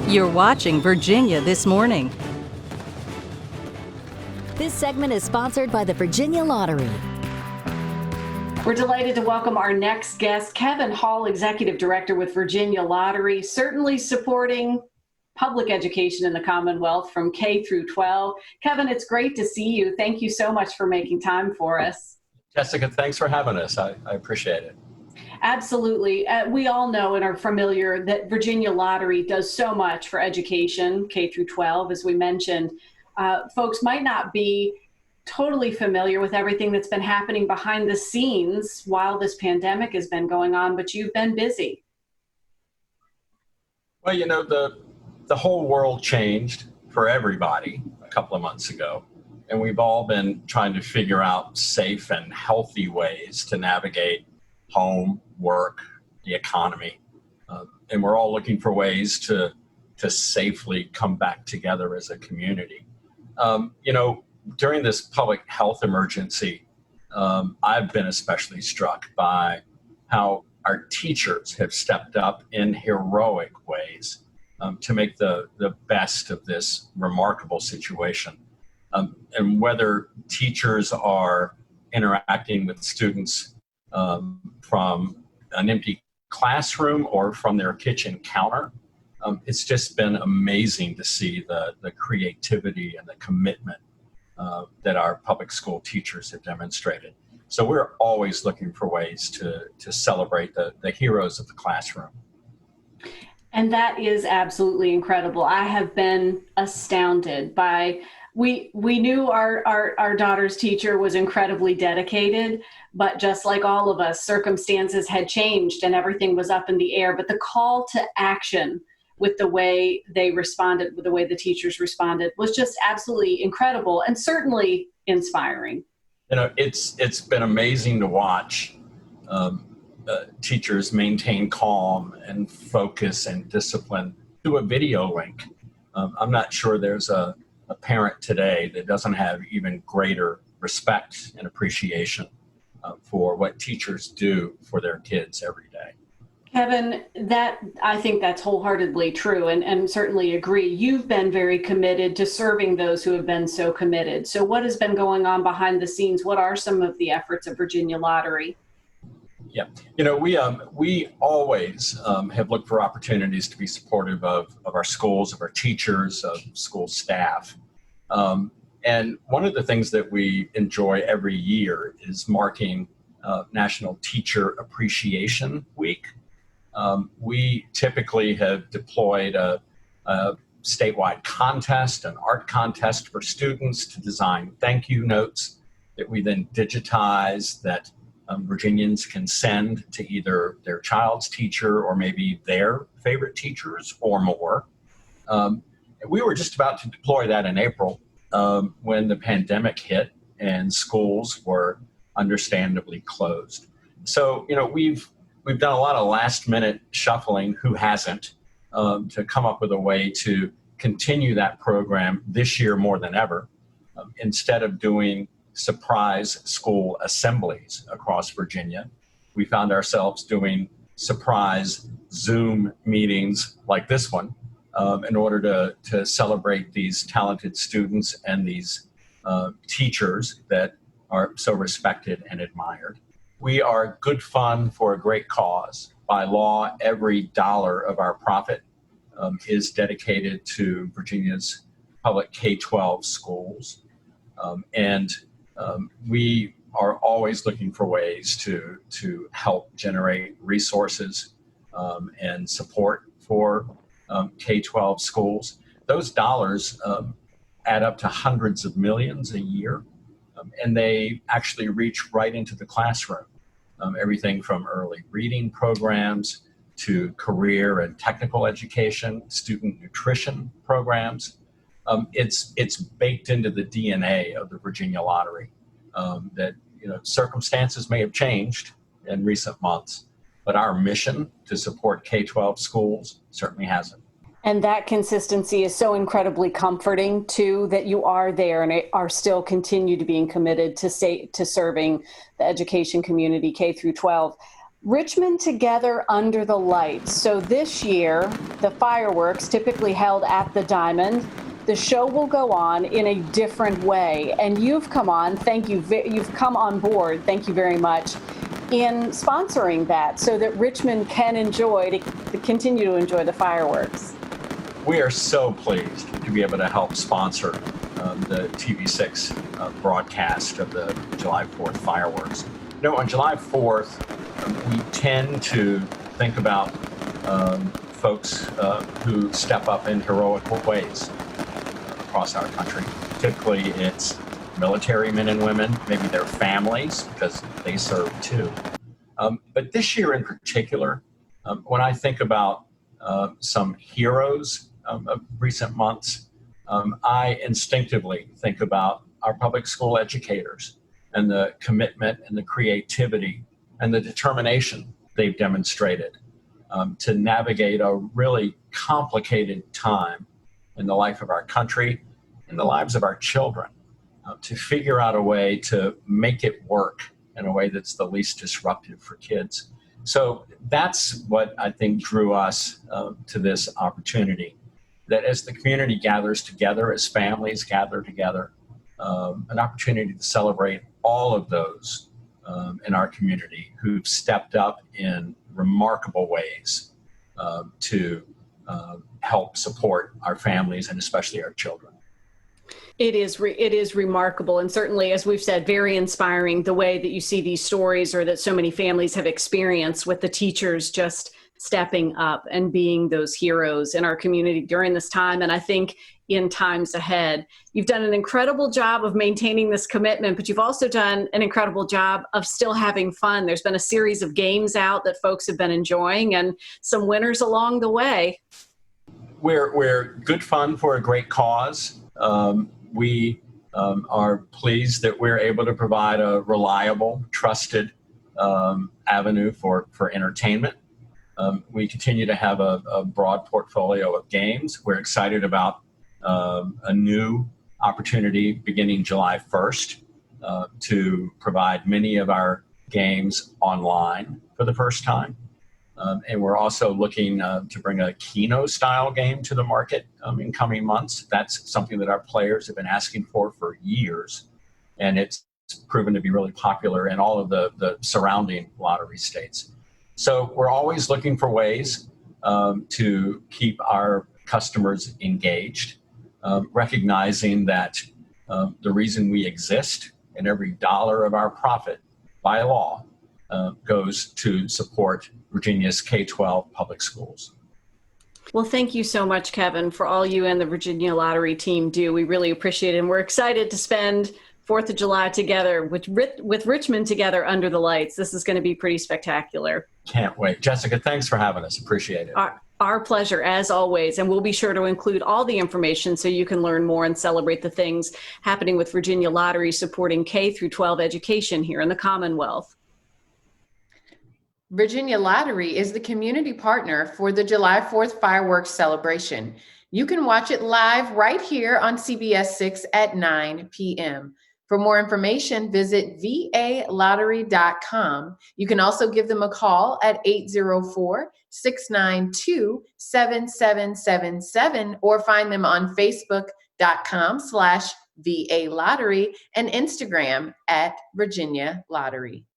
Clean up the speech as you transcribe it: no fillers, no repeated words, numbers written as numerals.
You're watching Virginia This Morning. This segment is sponsored by the Virginia Lottery. We're delighted to welcome our next guest, Kevin Hall, Executive Director with Virginia Lottery, certainly supporting public education in the Commonwealth from K through 12. Kevin, it's great to see you. Thank you so much for making time for us. Jessica, thanks for having us. I appreciate it. Absolutely. We all know and are familiar that Virginia Lottery does so much for education, K through 12, as we mentioned. Folks might not be totally familiar with everything that's been happening behind the scenes while this pandemic has been going on, but you've been busy. Well, you know, the whole world changed for everybody a couple of months ago, and we've all been trying to figure out safe and healthy ways to navigate home, work, the economy, and we're all looking for ways to safely come back together as a community. You know, during this public health emergency, I've been especially struck by how our teachers have stepped up in heroic ways to make the best of this remarkable situation. And whether teachers are interacting with students from an empty classroom or from their kitchen counter, it's just been amazing to see the creativity and the commitment that our public school teachers have demonstrated. So we're always looking for ways to celebrate the heroes of the classroom. And that is absolutely incredible. I have been astounded by, we knew our daughter's teacher was incredibly dedicated, but just like all of us, circumstances had changed and everything was up in the air. But the call to action with the way they responded, with the way the teachers responded, was just absolutely incredible and certainly inspiring. You know, it's been amazing to watch teachers maintain calm and focus and discipline through a video link. I'm not sure there's a parent today that doesn't have even greater respect and appreciation for what teachers do for their kids every day. Kevin, I think that's wholeheartedly true and certainly agree. You've been very committed to serving those who have been so committed. So what has been going on behind the scenes? What are some of the efforts of Virginia Lottery? Yeah, you know, we always have looked for opportunities to be supportive of our schools, of our teachers, of school staff. And one of the things that we enjoy every year is marking National Teacher Appreciation Week. We typically have deployed a statewide contest, an art contest for students to design thank you notes that we then digitize that Virginians can send to either their child's teacher or maybe their favorite teachers or more. We were just about to deploy that in April when the pandemic hit and schools were understandably closed. So, you know, we've done a lot of last minute shuffling, who hasn't, to come up with a way to continue that program this year more than ever. Instead of doing surprise school assemblies across Virginia, we found ourselves doing surprise Zoom meetings like this one in order to celebrate these talented students and these teachers that are so respected and admired. We are good fun for a great cause. By law, every dollar of our profit is dedicated to Virginia's public K-12 schools. We are always looking for ways to help generate resources and support for K-12 schools. Those dollars add up to hundreds of millions a year, and they actually reach right into the classroom. Everything from early reading programs to career and technical education, student nutrition programs. It's baked into the DNA of the Virginia Lottery. That, you know, circumstances may have changed in recent months, but our mission to support K-12 schools certainly hasn't. And that consistency is so incredibly comforting too, that you are there and are still continue to being committed to serving the education community K through 12. Richmond Together Under the Lights. So this year, the fireworks typically held at the Diamond. The show will go on in a different way. And you've come on, thank you, you've come on board, thank you very much, in sponsoring that so that Richmond can continue to enjoy the fireworks. We are so pleased to be able to help sponsor the TV6 broadcast of the July 4th fireworks. You know, on July 4th, we tend to think about folks who step up in heroic ways across our country. Typically, it's military men and women, maybe their families, because they serve too. But this year in particular, when I think about some heroes of recent months, I instinctively think about our public school educators and the commitment and the creativity and the determination they've demonstrated to navigate a really complicated time in the life of our country, in the lives of our children, to figure out a way to make it work in a way that's the least disruptive for kids. So that's what I think drew us to this opportunity, that as the community gathers together, as families gather together, an opportunity to celebrate all of those in our community who've stepped up in remarkable ways to help support our families and especially our children. It is remarkable, and certainly, as we've said, very inspiring the way that you see these stories, or that so many families have experienced with the teachers just stepping up and being those heroes in our community during this time. And I think in times ahead, you've done an incredible job of maintaining this commitment, but you've also done an incredible job of still having fun. There's been a series of games out that folks have been enjoying, and some winners along the way. We're good fun for a great cause. We are pleased that we're able to provide a reliable, trusted avenue for entertainment. We continue to have a broad portfolio of games. We're excited about a new opportunity beginning July 1st to provide many of our games online for the first time. And we're also looking to bring a Keno-style game to the market in coming months. That's something that our players have been asking for years, and it's proven to be really popular in all of the surrounding lottery states. So we're always looking for ways to keep our customers engaged, recognizing that the reason we exist and every dollar of our profit by law goes to support Virginia's K-12 public schools. Well, thank you so much, Kevin, for all you and the Virginia Lottery team do. We really appreciate it. And we're excited to spend 4th of July together with Richmond Together Under the Lights. This is going to be pretty spectacular. Can't wait. Jessica, thanks for having us. Appreciate it. Our pleasure, as always. And we'll be sure to include all the information so you can learn more and celebrate the things happening with Virginia Lottery supporting K-12 education here in the Commonwealth. Virginia Lottery is the community partner for the July 4th fireworks celebration. You can watch it live right here on CBS 6 at 9 p.m. For more information, visit valottery.com. You can also give them a call at 804-692-7777 or find them on Facebook.com/VA Lottery and Instagram at Virginia Lottery.